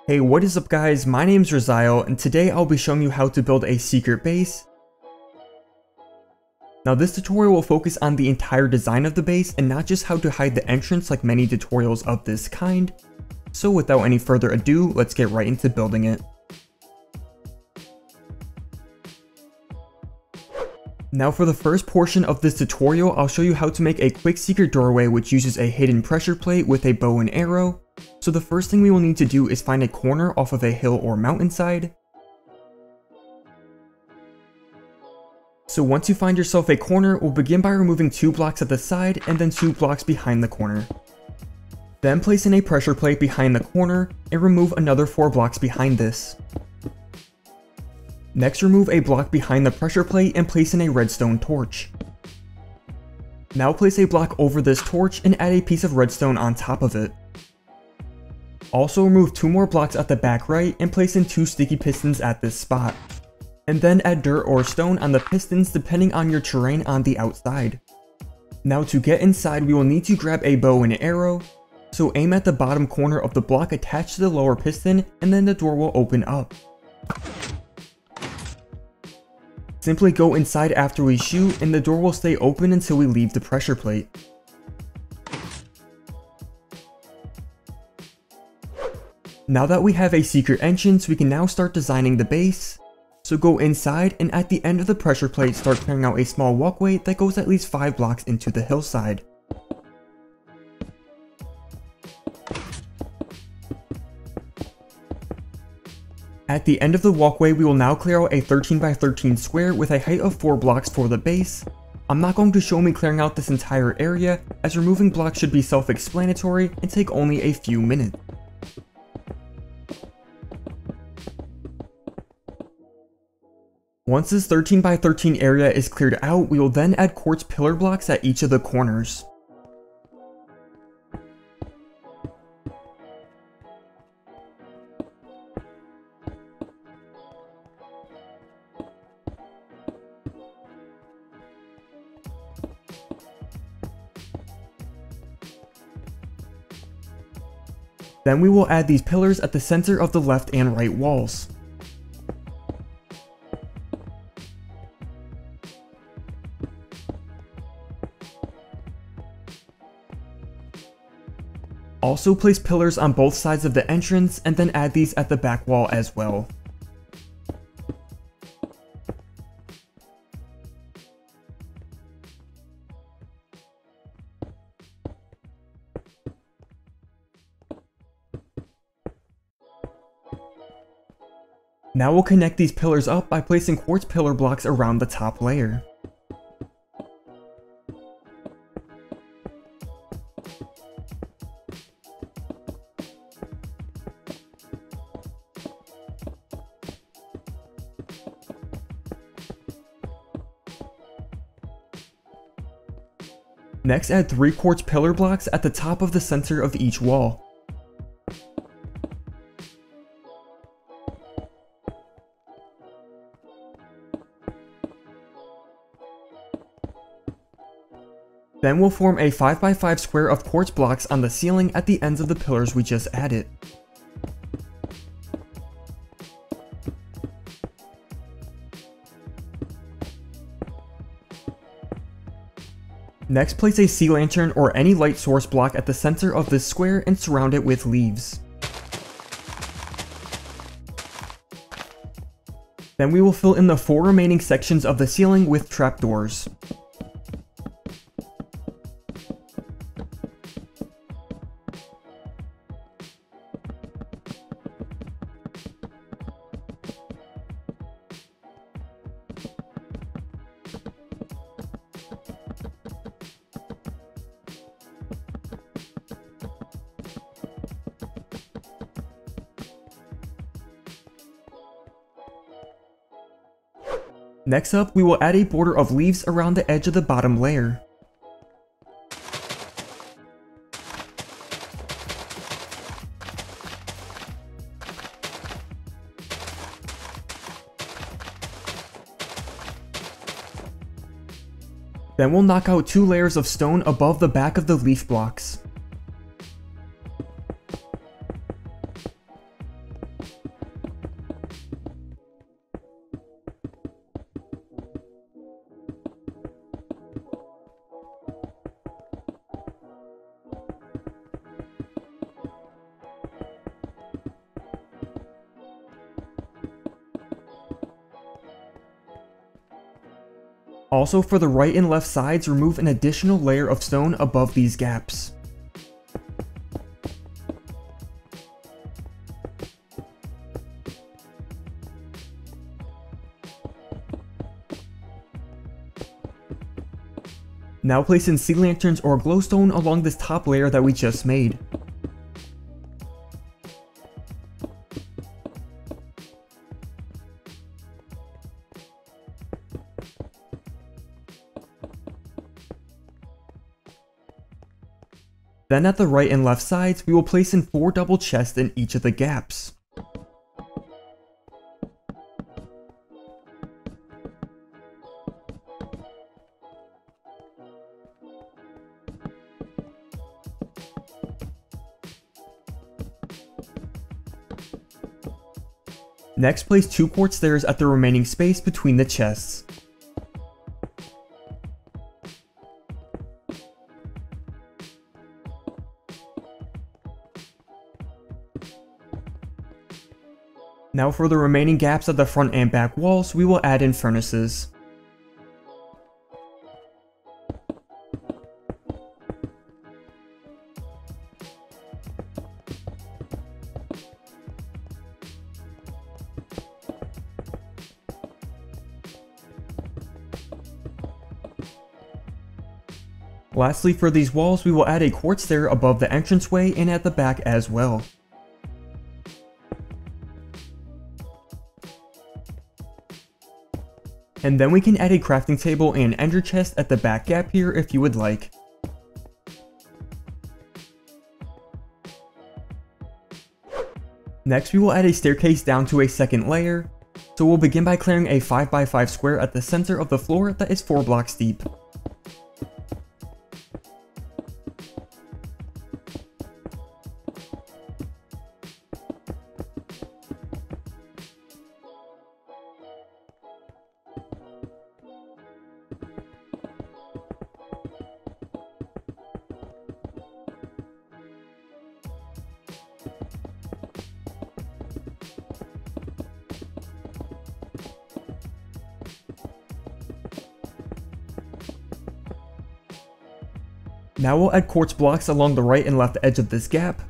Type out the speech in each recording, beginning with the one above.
Hey, what is up guys, my name's Raziel, and today I'll be showing you how to build a secret base. Now this tutorial will focus on the entire design of the base and not just how to hide the entrance like many tutorials of this kind. So without any further ado, let's get right into building it. Now for the first portion of this tutorial, I'll show you how to make a quick secret doorway which uses a hidden pressure plate with a bow and arrow. So the first thing we will need to do is find a corner off of a hill or mountainside. So once you find yourself a corner, we'll begin by removing 2 blocks at the side and then 2 blocks behind the corner. Then place in a pressure plate behind the corner and remove another 4 blocks behind this. Next, remove a block behind the pressure plate and place in a redstone torch. Now place a block over this torch and add a piece of redstone on top of it. Also remove 2 more blocks at the back right and place in 2 sticky pistons at this spot. And then add dirt or stone on the pistons depending on your terrain on the outside. Now to get inside, we will need to grab a bow and arrow. So aim at the bottom corner of the block attached to the lower piston and then the door will open up. Simply go inside after we shoot and the door will stay open until we leave the pressure plate. Now that we have a secret entrance, we can now start designing the base. So go inside and at the end of the pressure plate start clearing out a small walkway that goes at least 5 blocks into the hillside. At the end of the walkway, we will now clear out a 13 by 13 square with a height of 4 blocks for the base. I'm not going to show me clearing out this entire area, as removing blocks should be self-explanatory and take only a few minutes. Once this 13 by 13 area is cleared out, we will then add quartz pillar blocks at each of the corners. Then we will add these pillars at the center of the left and right walls. Also place pillars on both sides of the entrance and then add these at the back wall as well. Now we'll connect these pillars up by placing quartz pillar blocks around the top layer. Next, add 3 quartz pillar blocks at the top of the center of each wall. Then we'll form a 5 by 5 square of quartz blocks on the ceiling at the ends of the pillars we just added. Next, place a sea lantern or any light source block at the center of this square and surround it with leaves. Then we will fill in the 4 remaining sections of the ceiling with trapdoors. Next up, we will add a border of leaves around the edge of the bottom layer. Then we'll knock out 2 layers of stone above the back of the leaf blocks. Also, for the right and left sides, remove an additional layer of stone above these gaps. Now place in sea lanterns or glowstone along this top layer that we just made. Then at the right and left sides, we will place in 4 double chests in each of the gaps. Next, place 2 quartz stairs at the remaining space between the chests. Now for the remaining gaps at the front and back walls, we will add in furnaces. Lastly, for these walls, we will add a quartz stair above the entranceway and at the back as well. And then we can add a crafting table and ender chest at the back gap here if you would like. Next, we will add a staircase down to a second layer. So we'll begin by clearing a 5x5 square at the center of the floor that is 4 blocks deep. Now we'll add quartz blocks along the right and left edge of this gap.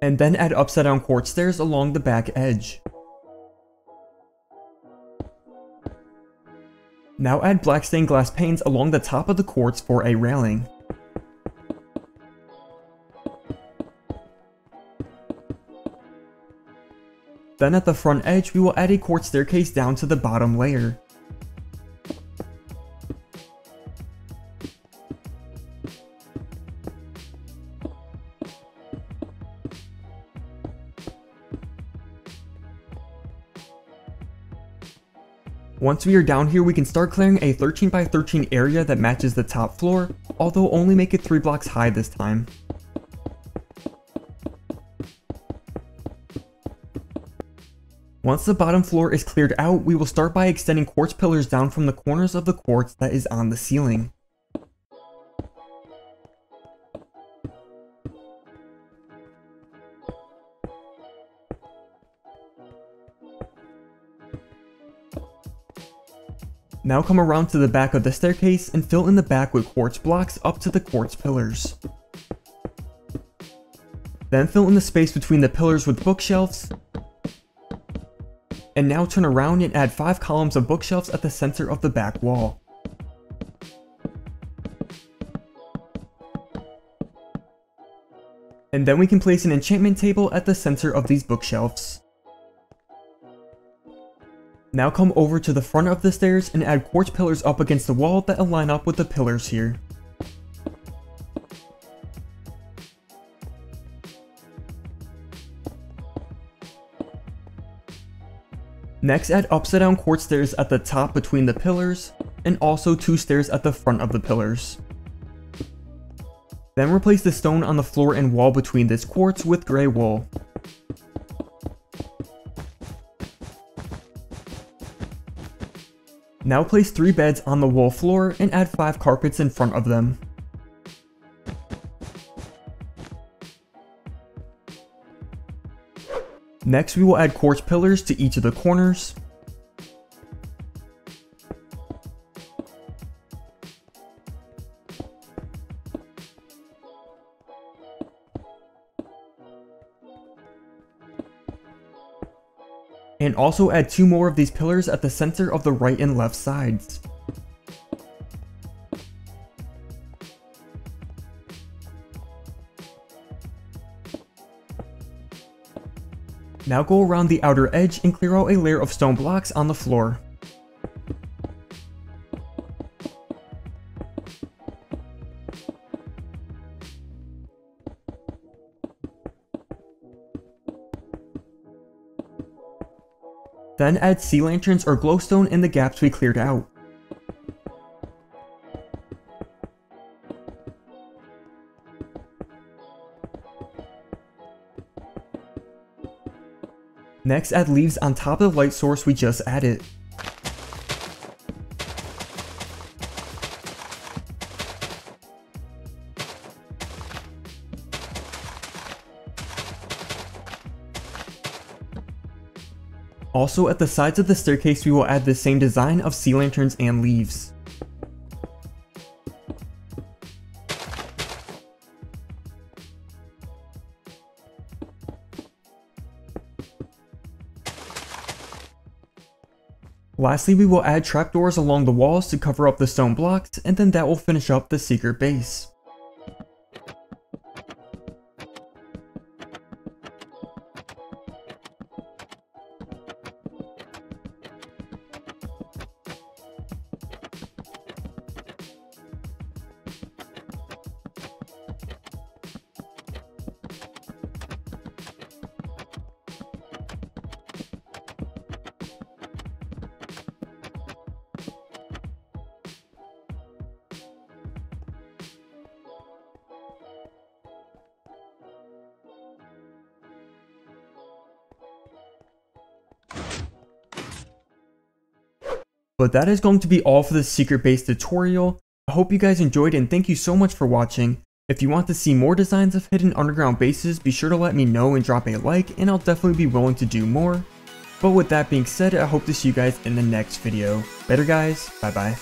And then add upside down quartz stairs along the back edge. Now add black stained glass panes along the top of the quartz for a railing. Then at the front edge, we will add a quartz staircase down to the bottom layer. Once we are down here, we can start clearing a 13x13 area that matches the top floor, although only make it 3 blocks high this time. Once the bottom floor is cleared out, we will start by extending quartz pillars down from the corners of the quartz that is on the ceiling. Now come around to the back of the staircase and fill in the back with quartz blocks up to the quartz pillars. Then fill in the space between the pillars with bookshelves. And now turn around and add 5 columns of bookshelves at the center of the back wall. And then we can place an enchantment table at the center of these bookshelves. Now come over to the front of the stairs and add quartz pillars up against the wall that align up with the pillars here. Next, add upside down quartz stairs at the top between the pillars, and also 2 stairs at the front of the pillars. Then replace the stone on the floor and wall between this quartz with gray wool. Now place 3 beds on the wool floor and add 5 carpets in front of them. Next, we will add quartz pillars to each of the corners. And also add 2 more of these pillars at the center of the right and left sides. Now go around the outer edge and clear out a layer of stone blocks on the floor. Then add sea lanterns or glowstone in the gaps we cleared out. Next, add leaves on top of the light source we just added. Also, at the sides of the staircase we will add the same design of sea lanterns and leaves. Lastly, we will add trapdoors along the walls to cover up the stone blocks, and then that will finish up the secret base. But that is going to be all for the secret base tutorial. I hope you guys enjoyed and thank you so much for watching. If you want to see more designs of hidden underground bases, be sure to let me know and drop a like, and I'll definitely be willing to do more. But with that being said, I hope to see you guys in the next video. Later guys, bye bye.